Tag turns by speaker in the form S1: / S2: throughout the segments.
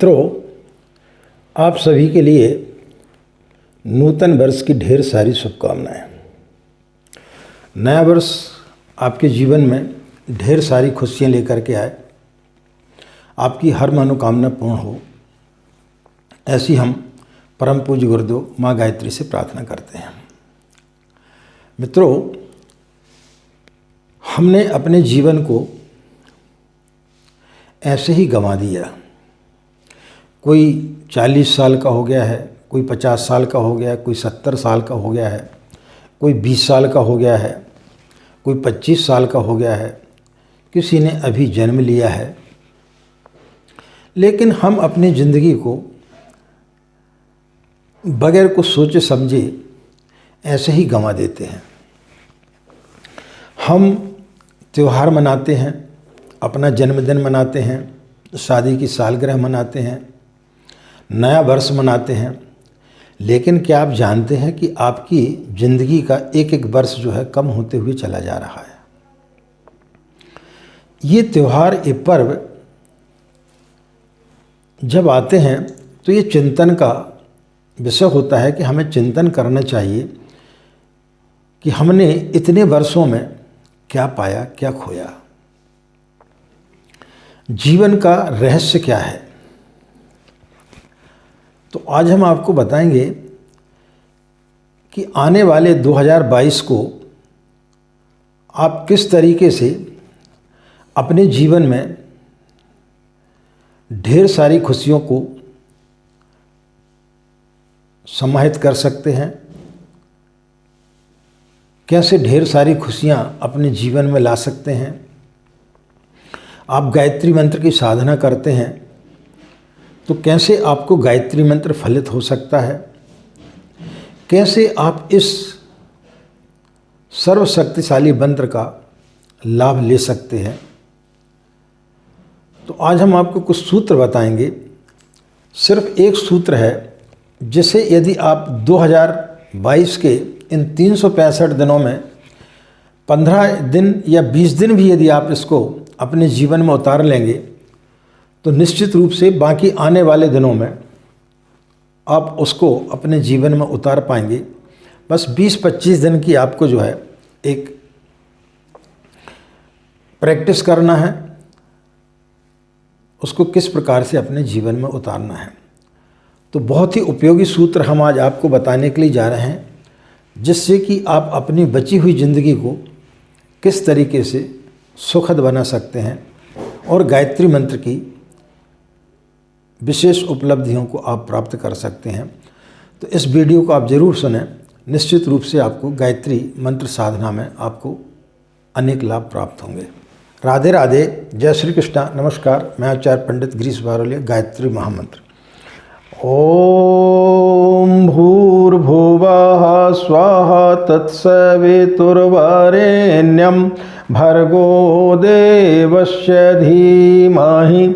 S1: मित्रों, आप सभी के लिए नूतन वर्ष की ढेर सारी शुभकामनाएं। नया वर्ष आपके जीवन में ढेर सारी खुशियां लेकर के आए, आपकी हर मनोकामना पूर्ण हो, ऐसी हम परम पूज्य गुरुदेव माँ गायत्री से प्रार्थना करते हैं। मित्रों, हमने अपने जीवन को ऐसे ही गंवा दिया। कोई 40 साल का हो गया है, कोई 50 साल का हो गया है, कोई 70 साल का हो गया है, कोई 20 साल का हो गया है, कोई 25 साल का हो गया है, किसी ने अभी जन्म लिया है। लेकिन हम अपनी ज़िंदगी को बगैर कुछ सोचे समझे ऐसे ही गंवा देते हैं। हम त्यौहार मनाते हैं, अपना जन्मदिन मनाते हैं, शादी की सालगिरह मनाते हैं, नया वर्ष मनाते हैं। लेकिन क्या आप जानते हैं कि आपकी ज़िंदगी का एक एक वर्ष जो है कम होते हुए चला जा रहा है। ये त्यौहार, ये पर्व जब आते हैं तो ये चिंतन का विषय होता है कि हमें चिंतन करना चाहिए कि हमने इतने वर्षों में क्या पाया, क्या खोया, जीवन का रहस्य क्या है। तो आज हम आपको बताएंगे कि आने वाले 2022 को आप किस तरीके से अपने जीवन में ढेर सारी खुशियों को समाहित कर सकते हैं, कैसे ढेर सारी खुशियां अपने जीवन में ला सकते हैं। आप गायत्री मंत्र की साधना करते हैं तो कैसे आपको गायत्री मंत्र फलित हो सकता है, कैसे आप इस सर्वशक्तिशाली मंत्र का लाभ ले सकते हैं। तो आज हम आपको कुछ सूत्र बताएंगे। सिर्फ एक सूत्र है जिसे यदि आप 2022 के इन 365 दिनों में 15 दिन या 20 दिन भी यदि आप इसको अपने जीवन में उतार लेंगे तो निश्चित रूप से बाकी आने वाले दिनों में आप उसको अपने जीवन में उतार पाएंगे। बस 20-25 दिन की आपको जो है एक प्रैक्टिस करना है, उसको किस प्रकार से अपने जीवन में उतारना है। तो बहुत ही उपयोगी सूत्र हम आज आपको बताने के लिए जा रहे हैं, जिससे कि आप अपनी बची हुई ज़िंदगी को किस तरीके से सुखद बना सकते हैं और गायत्री मंत्र की विशेष उपलब्धियों को आप प्राप्त कर सकते हैं। तो इस वीडियो को आप ज़रूर सुनें, निश्चित रूप से आपको गायत्री मंत्र साधना में आपको अनेक लाभ प्राप्त होंगे। राधे राधे, जय श्री कृष्णा, नमस्कार। मैं आचार्य पंडित गिरीश बारोलिया। गायत्री महामंत्र। ओम भूर्भुवः स्वाहा तत्सवितुर्वरेण्यं भर्गो देवस्य धीमहि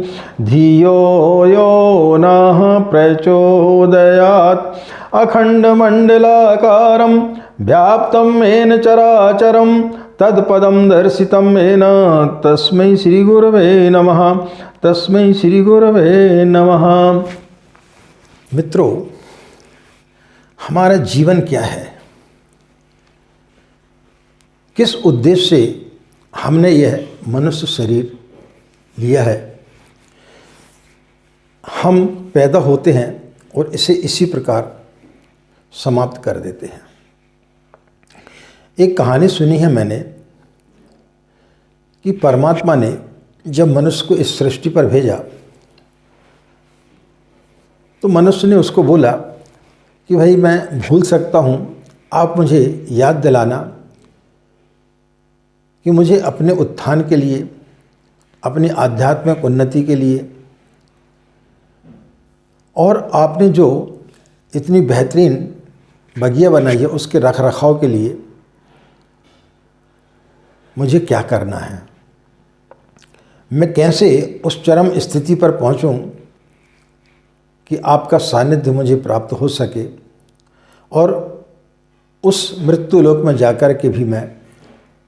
S1: धियो यो नः प्रचोदयात्। अखण्डमण्डलाकारं व्याप्तं येन चराचरं तत्पदं दर्शितं येन तस्मै श्रीगुरवे नमः, तस्मै श्रीगुरवे नमः। मित्रों, हमारा जीवन क्या है, किस उद्देश्य से हमने यह मनुष्य शरीर लिया है। हम पैदा होते हैं और इसे इसी प्रकार समाप्त कर देते हैं। एक कहानी सुनी है मैंने कि परमात्मा ने जब मनुष्य को इस सृष्टि पर भेजा तो मनुष्य ने उसको बोला कि भाई मैं भूल सकता हूँ, आप मुझे याद दिलाना कि मुझे अपने उत्थान के लिए, अपनी आध्यात्मिक उन्नति के लिए और आपने जो इतनी बेहतरीन बगिया बनाई है उसके रख रखाव के लिए मुझे क्या करना है, मैं कैसे उस चरम स्थिति पर पहुँचूँ कि आपका सानिध्य मुझे प्राप्त हो सके और उस मृत्यु लोक में जाकर के भी मैं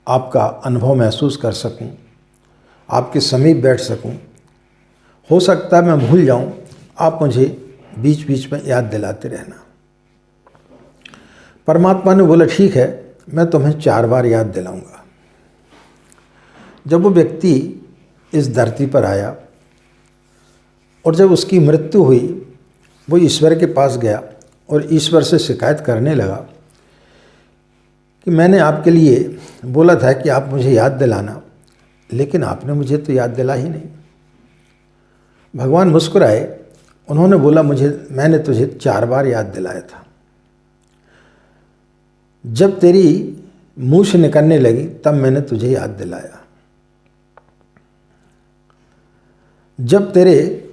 S1: आपका अनुभव महसूस कर सकूं, आपके समीप बैठ सकूं। हो सकता है मैं भूल जाऊं, आप मुझे बीच बीच में याद दिलाते रहना। परमात्मा ने बोला ठीक है, मैं तुम्हें 4 बार याद दिलाऊंगा। जब वो व्यक्ति इस धरती पर आया और जब उसकी मृत्यु हुई, वो ईश्वर के पास गया और ईश्वर से शिकायत करने लगा कि मैंने आपके लिए बोला था कि आप मुझे याद दिलाना, लेकिन आपने मुझे तो याद दिला ही नहीं। भगवान मुस्कुराए, उन्होंने बोला मैंने तुझे 4 बार याद दिलाया था। जब तेरी मूछ निकलने लगी तब मैंने तुझे याद दिलाया, जब तेरे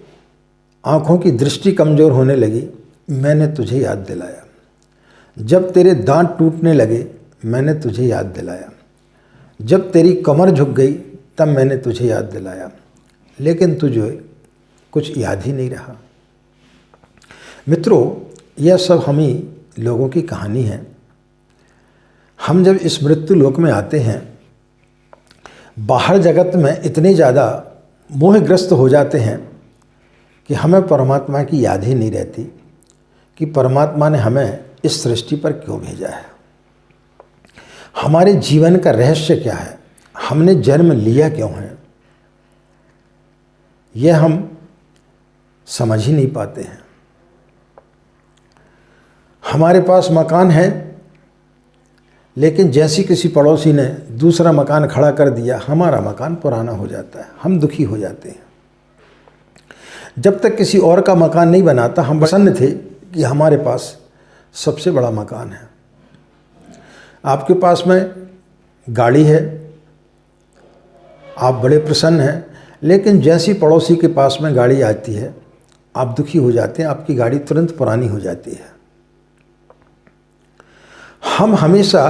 S1: आँखों की दृष्टि कमज़ोर होने लगी मैंने तुझे याद दिलाया, जब तेरे दांत टूटने लगे मैंने तुझे याद दिलाया, जब तेरी कमर झुक गई तब मैंने तुझे याद दिलाया, लेकिन तुझे कुछ याद ही नहीं रहा। मित्रों, यह सब हम ही लोगों की कहानी है। हम जब इस मृत्यु लोक में आते हैं, बाहर जगत में इतने ज़्यादा मोहग्रस्त हो जाते हैं कि हमें परमात्मा की याद ही नहीं रहती कि परमात्मा ने हमें इस सृष्टि पर क्यों भेजा है, हमारे जीवन का रहस्य क्या है, हमने जन्म लिया क्यों है। यह हम समझ ही नहीं पाते हैं। हमारे पास मकान है, लेकिन जैसी किसी पड़ोसी ने दूसरा मकान खड़ा कर दिया, हमारा मकान पुराना हो जाता है, हम दुखी हो जाते हैं। जब तक किसी और का मकान नहीं बनाता, हम प्रसन्न थे कि हमारे पास सबसे बड़ा मकान है। आपके पास में गाड़ी है, आप बड़े प्रसन्न हैं, लेकिन जैसी पड़ोसी के पास में गाड़ी आती है आप दुखी हो जाते हैं, आपकी गाड़ी तुरंत पुरानी हो जाती है। हम हमेशा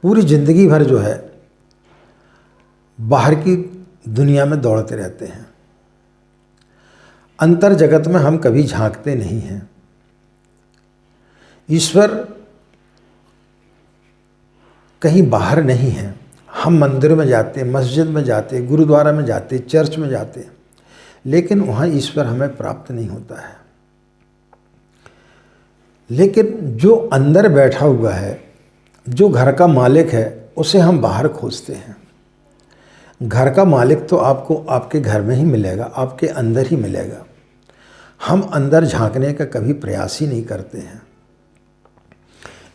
S1: पूरी ज़िंदगी भर जो है बाहर की दुनिया में दौड़ते रहते हैं, अंतर जगत में हम कभी झांकते नहीं हैं। ईश्वर कहीं बाहर नहीं है। हम मंदिर में जाते, मस्जिद में जाते, गुरुद्वारा में जाते, चर्च में जाते, लेकिन वहाँ ईश्वर हमें प्राप्त नहीं होता है। लेकिन जो अंदर बैठा हुआ है, जो घर का मालिक है, उसे हम बाहर खोजते हैं। घर का मालिक तो आपको आपके घर में ही मिलेगा, आपके अंदर ही मिलेगा। हम अंदर झांकने का कभी प्रयास ही नहीं करते हैं,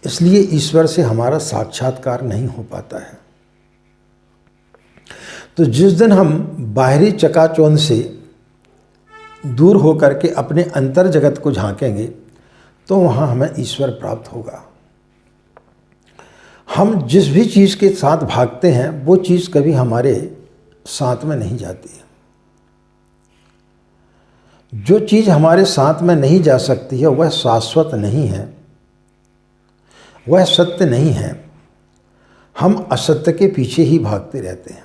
S1: इसलिए ईश्वर से हमारा साक्षात्कार नहीं हो पाता है। तो जिस दिन हम बाहरी चकाचौंध से दूर होकर के अपने अंतर जगत को झांकेंगे तो वहाँ हमें ईश्वर प्राप्त होगा। हम जिस भी चीज़ के साथ भागते हैं वो चीज़ कभी हमारे साथ में नहीं जाती है। जो चीज़ हमारे साथ में नहीं जा सकती है वह शाश्वत नहीं है, वह सत्य नहीं है। हम असत्य के पीछे ही भागते रहते हैं।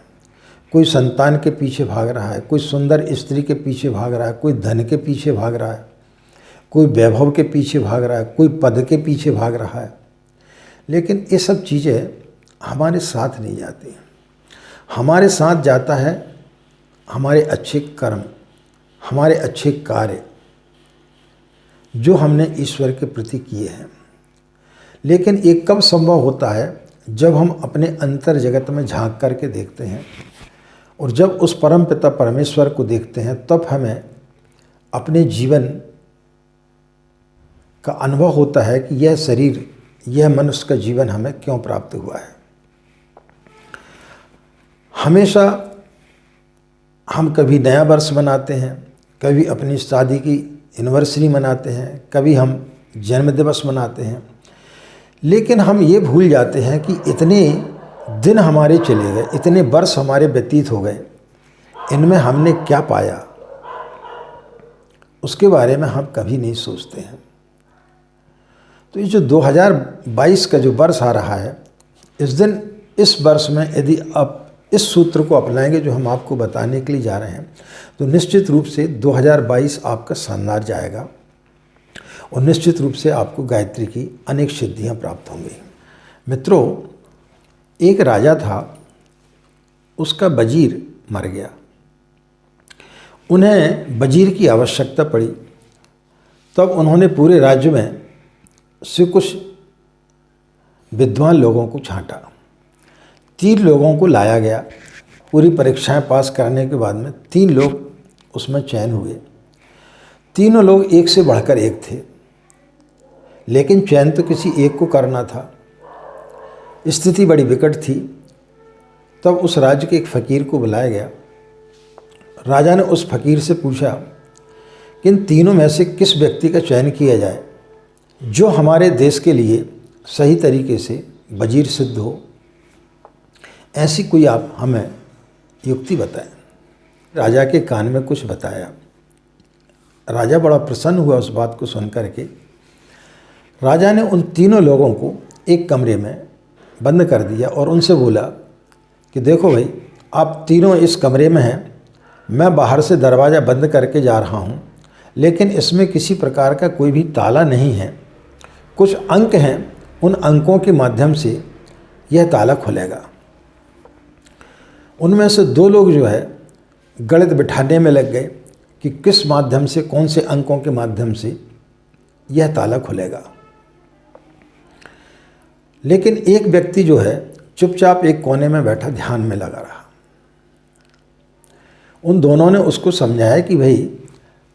S1: कोई संतान के पीछे भाग रहा है, कोई सुंदर स्त्री के पीछे भाग रहा है, कोई धन के पीछे भाग रहा है, कोई वैभव के पीछे भाग रहा है, कोई पद के पीछे भाग रहा है, लेकिन ये सब चीज़ें हमारे साथ नहीं जाती। हमारे साथ जाता है हमारे अच्छे कर्म, हमारे अच्छे कार्य जो हमने ईश्वर के प्रति किए हैं। लेकिन ये कब संभव होता है? जब हम अपने अंतर जगत में झांक करके देखते हैं और जब उस परम पिता परमेश्वर को देखते हैं, तब हमें अपने जीवन का अनुभव होता है कि यह शरीर, यह मनुष्य का जीवन हमें क्यों प्राप्त हुआ है। हमेशा हम कभी नया वर्ष मनाते हैं, कभी अपनी शादी की एनिवर्सरी मनाते हैं, कभी हम जन्म दिवस मनाते हैं, लेकिन हम ये भूल जाते हैं कि इतने दिन हमारे चले गए, इतने वर्ष हमारे व्यतीत हो गए, इनमें हमने क्या पाया उसके बारे में हम कभी नहीं सोचते हैं। तो ये जो 2022 का जो वर्ष आ रहा है, इस दिन, इस वर्ष में यदि आप इस सूत्र को अपनाएंगे जो हम आपको बताने के लिए जा रहे हैं, तो निश्चित रूप से 2022 आपका शानदार जाएगा और निश्चित रूप से आपको गायत्री की अनेक सिद्धियां प्राप्त होंगी। मित्रों, एक राजा था, उसका वजीर मर गया। उन्हें वजीर की आवश्यकता पड़ी, तब उन्होंने पूरे राज्य में से कुछ विद्वान लोगों को छांटा। 3 लोगों को लाया गया। पूरी परीक्षाएं पास करने के बाद में 3 लोग उसमें चयन हुए। तीनों लोग एक से बढ़कर एक थे, लेकिन चयन तो किसी एक को करना था। स्थिति बड़ी विकट थी। तब उस राज्य के एक फ़कीर को बुलाया गया। राजा ने उस फ़कीर से पूछा कि इन तीनों में से किस व्यक्ति का चयन किया जाए जो हमारे देश के लिए सही तरीके से वजीर सिद्ध हो। ऐसी कोई आप हमें युक्ति बताएं। राजा के कान में कुछ बताया। राजा बड़ा प्रसन्न हुआ उस बात को सुनकर के। राजा ने उन तीनों लोगों को एक कमरे में बंद कर दिया और उनसे बोला कि देखो भाई, आप तीनों इस कमरे में हैं, मैं बाहर से दरवाज़ा बंद करके जा रहा हूँ, लेकिन इसमें किसी प्रकार का कोई भी ताला नहीं है। कुछ अंक हैं, उन अंकों के माध्यम से यह ताला खुलेगा। उनमें से 2 लोग जो है गणित बिठाने में लग गए कि किस माध्यम से, कौन से अंकों के माध्यम से यह ताला खुलेगा। लेकिन एक व्यक्ति जो है चुपचाप एक कोने में बैठा ध्यान में लगा रहा। उन दोनों ने उसको समझाया कि भाई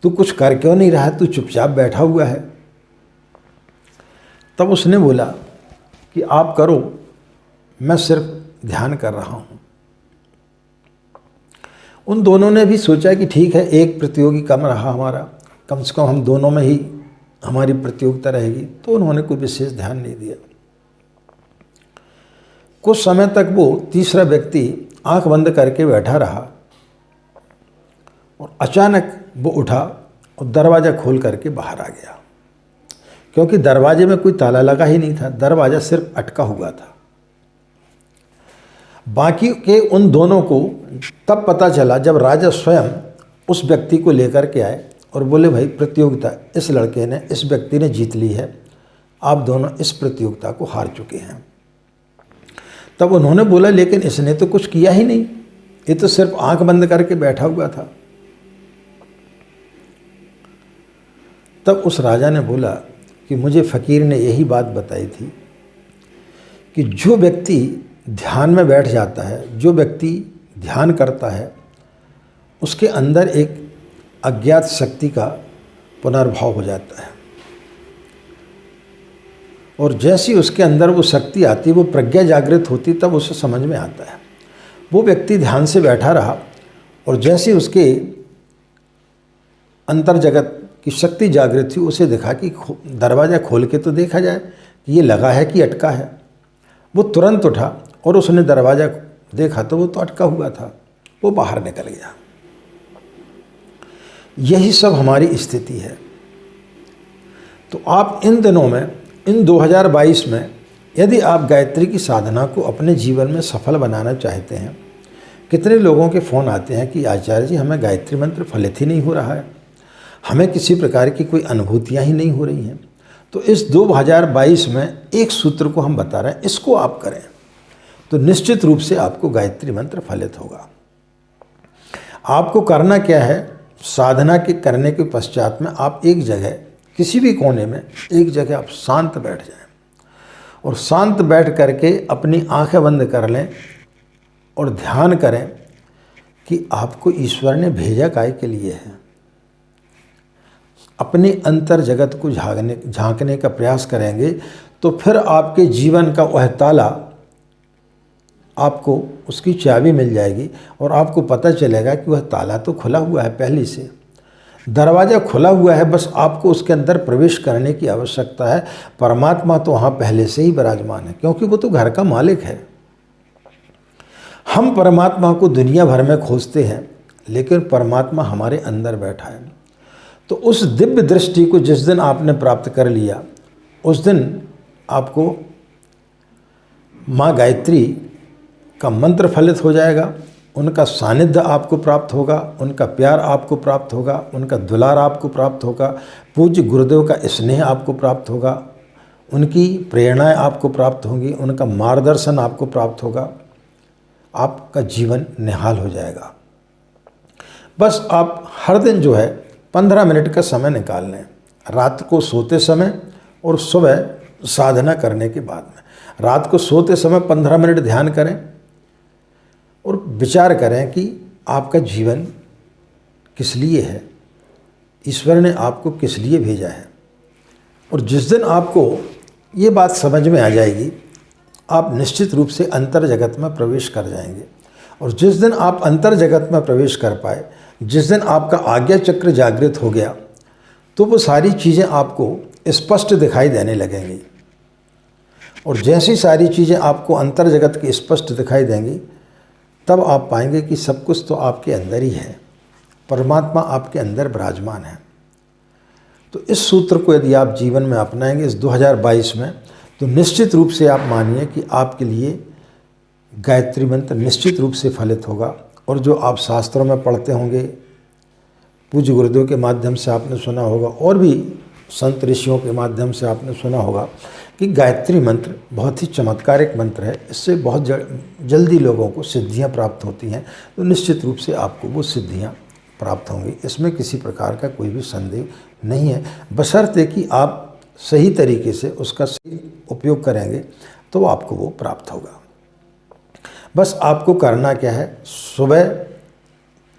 S1: तू कुछ कर क्यों नहीं रहा, तू चुपचाप बैठा हुआ है। तब उसने बोला कि आप करो, मैं सिर्फ ध्यान कर रहा हूँ। उन दोनों ने भी सोचा कि ठीक है, एक प्रतियोगी कम रहा हमारा, कम से कम हम दोनों में ही हमारी प्रतियोगिता रहेगी। तो उन्होंने कोई विशेष ध्यान नहीं दिया। कुछ समय तक वो तीसरा व्यक्ति आंख बंद करके बैठा रहा और अचानक वो उठा और दरवाज़ा खोल करके बाहर आ गया, क्योंकि दरवाजे में कोई ताला लगा ही नहीं था, दरवाज़ा सिर्फ अटका हुआ था। बाकी के उन दोनों को तब पता चला जब राजा स्वयं उस व्यक्ति को लेकर के आए और बोले भाई प्रतियोगिता इस लड़के ने, इस व्यक्ति ने जीत ली है, आप दोनों इस प्रतियोगिता को हार चुके हैं। तब उन्होंने बोला लेकिन इसने तो कुछ किया ही नहीं, ये तो सिर्फ आंख बंद करके बैठा हुआ था। तब उस राजा ने बोला कि मुझे फ़कीर ने यही बात बताई थी कि जो व्यक्ति ध्यान में बैठ जाता है, जो व्यक्ति ध्यान करता है, उसके अंदर एक अज्ञात शक्ति का पुनर्भाव हो जाता है और जैसी उसके अंदर वो शक्ति आती, वो प्रज्ञा जागृत होती, तब उसे समझ में आता है। वो व्यक्ति ध्यान से बैठा रहा और जैसे उसके अंतर जगत की शक्ति जागृत थी, उसे देखा कि दरवाज़ा खोल के तो देखा जाए कि ये लगा है कि अटका है। वो तुरंत उठा और उसने दरवाज़ा देखा तो वो तो अटका हुआ था, वो बाहर निकल गया। यही सब हमारी स्थिति है। तो आप इन दिनों में, इन 2022 में, यदि आप गायत्री की साधना को अपने जीवन में सफल बनाना चाहते हैं, कितने लोगों के फ़ोन आते हैं कि आचार्य जी हमें गायत्री मंत्र फलित ही नहीं हो रहा है, हमें किसी प्रकार की कोई अनुभूतियाँ ही नहीं हो रही हैं। तो इस 2022 में एक सूत्र को हम बता रहे हैं, इसको आप करें तो निश्चित रूप से आपको गायत्री मंत्र फलित होगा। आपको करना क्या है, साधना के करने के पश्चात में आप एक जगह, किसी भी कोने में एक जगह आप शांत बैठ जाएं और शांत बैठ करके अपनी आंखें बंद कर लें और ध्यान करें कि आपको ईश्वर ने भेजा काय के लिए है। अपने अंतर जगत को झांकने का प्रयास करेंगे तो फिर आपके जीवन का वह ताला, आपको उसकी चाबी मिल जाएगी और आपको पता चलेगा कि वह ताला तो खुला हुआ है, पहले से दरवाज़ा खुला हुआ है, बस आपको उसके अंदर प्रवेश करने की आवश्यकता है। परमात्मा तो वहाँ पहले से ही विराजमान है, क्योंकि वो तो घर का मालिक है। हम परमात्मा को दुनिया भर में खोजते हैं, लेकिन परमात्मा हमारे अंदर बैठा है। तो उस दिव्य दृष्टि को जिस दिन आपने प्राप्त कर लिया, उस दिन आपको माँ गायत्री का मंत्र फलित हो जाएगा, उनका सानिध्य आपको प्राप्त होगा, उनका प्यार आपको प्राप्त होगा, उनका दुलार आपको प्राप्त होगा, पूज्य गुरुदेव का स्नेह आपको प्राप्त होगा, उनकी प्रेरणाएं आपको प्राप्त होंगी, उनका मार्गदर्शन आपको प्राप्त होगा। आपका जीवन निहाल हो जाएगा। बस आप हर दिन जो है 15 मिनट का समय निकाल लें, रात को सोते समय और सुबह साधना करने के बाद में। रात को सोते समय 15 मिनट ध्यान करें और विचार करें कि आपका जीवन किस लिए है, ईश्वर ने आपको किस लिए भेजा है। और जिस दिन आपको ये बात समझ में आ जाएगी, आप निश्चित रूप से अंतर जगत में प्रवेश कर जाएंगे। और जिस दिन आप अंतर जगत में प्रवेश कर पाए, जिस दिन आपका आज्ञा चक्र जागृत हो गया, तो वो सारी चीज़ें आपको स्पष्ट दिखाई देने लगेंगी। और जैसी सारी चीज़ें आपको अंतर जगत की स्पष्ट दिखाई देंगी, तब आप पाएंगे कि सब कुछ तो आपके अंदर ही है, परमात्मा आपके अंदर विराजमान है। तो इस सूत्र को यदि आप जीवन में अपनाएंगे इस 2022 में, तो निश्चित रूप से आप मानिए कि आपके लिए गायत्री मंत्र निश्चित रूप से फलित होगा। और जो आप शास्त्रों में पढ़ते होंगे, पूज्य गुरुदेव के माध्यम से आपने सुना होगा, और भी संत ऋषियों के माध्यम से आपने सुना होगा कि गायत्री मंत्र बहुत ही चमत्कारिक मंत्र है। इससे बहुत जल्दी लोगों को सिद्धियां प्राप्त होती हैं। तो निश्चित रूप से आपको वो सिद्धियां प्राप्त होंगी, इसमें किसी प्रकार का कोई भी संदेह नहीं है, बशर्ते कि आप सही तरीके से उसका सही उपयोग करेंगे तो आपको वो प्राप्त होगा। बस आपको करना क्या है, सुबह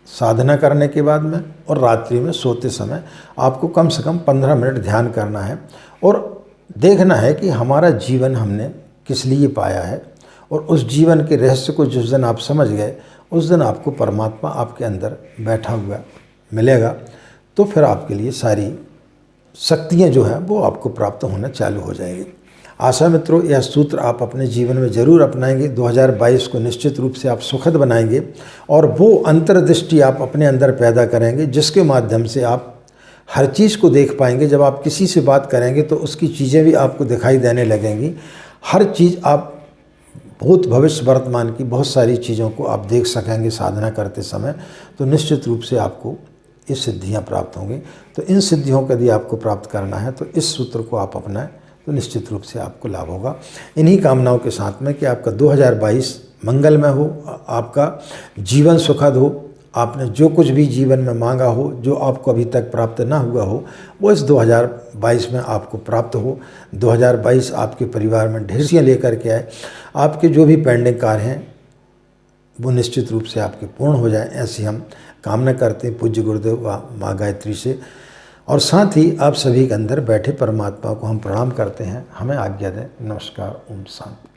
S1: साधना करने के बाद में और रात्रि में सोते समय आपको कम से कम 15 मिनट ध्यान करना है और देखना है कि हमारा जीवन हमने किस लिए पाया है। और उस जीवन के रहस्य को जिस दिन आप समझ गए, उस दिन आपको परमात्मा आपके अंदर बैठा हुआ मिलेगा। तो फिर आपके लिए सारी शक्तियाँ जो हैं वो आपको प्राप्त होना चालू हो जाएगी। आशा मित्रों, यह सूत्र आप अपने जीवन में ज़रूर अपनाएंगे। 2022 को निश्चित रूप से आप सुखद बनाएंगे और वो अंतर्दृष्टि आप अपने अंदर पैदा करेंगे, जिसके माध्यम से आप हर चीज़ को देख पाएंगे। जब आप किसी से बात करेंगे तो उसकी चीज़ें भी आपको दिखाई देने लगेंगी। हर चीज़ आप भूत भविष्य वर्तमान की बहुत सारी चीज़ों को आप देख सकेंगे साधना करते समय। तो निश्चित रूप से आपको ये सिद्धियाँ प्राप्त होंगी। तो इन सिद्धियों को यदि आपको प्राप्त करना है तो इस सूत्र को आप अपनाएं तो निश्चित रूप से आपको लाभ होगा। इन्हीं कामनाओं के साथ में कि आपका 2022 मंगलमय हो, आपका जीवन सुखद हो, आपने जो कुछ भी जीवन में मांगा हो, जो आपको अभी तक प्राप्त ना हुआ हो, वो इस 2022 में आपको प्राप्त हो। 2022 आपके परिवार में ढेर सी लेकर के आए। आपके जो भी पेंडिंग कार्य हैं वो निश्चित रूप से आपके पूर्ण हो जाए, ऐसी हम कामना करते हैं पूज्य गुरुदेव माँ गायत्री से। और साथ ही आप सभी के अंदर बैठे परमात्मा को हम प्रणाम करते हैं। हमें आज्ञा दें। नमस्कार। ओम शांति।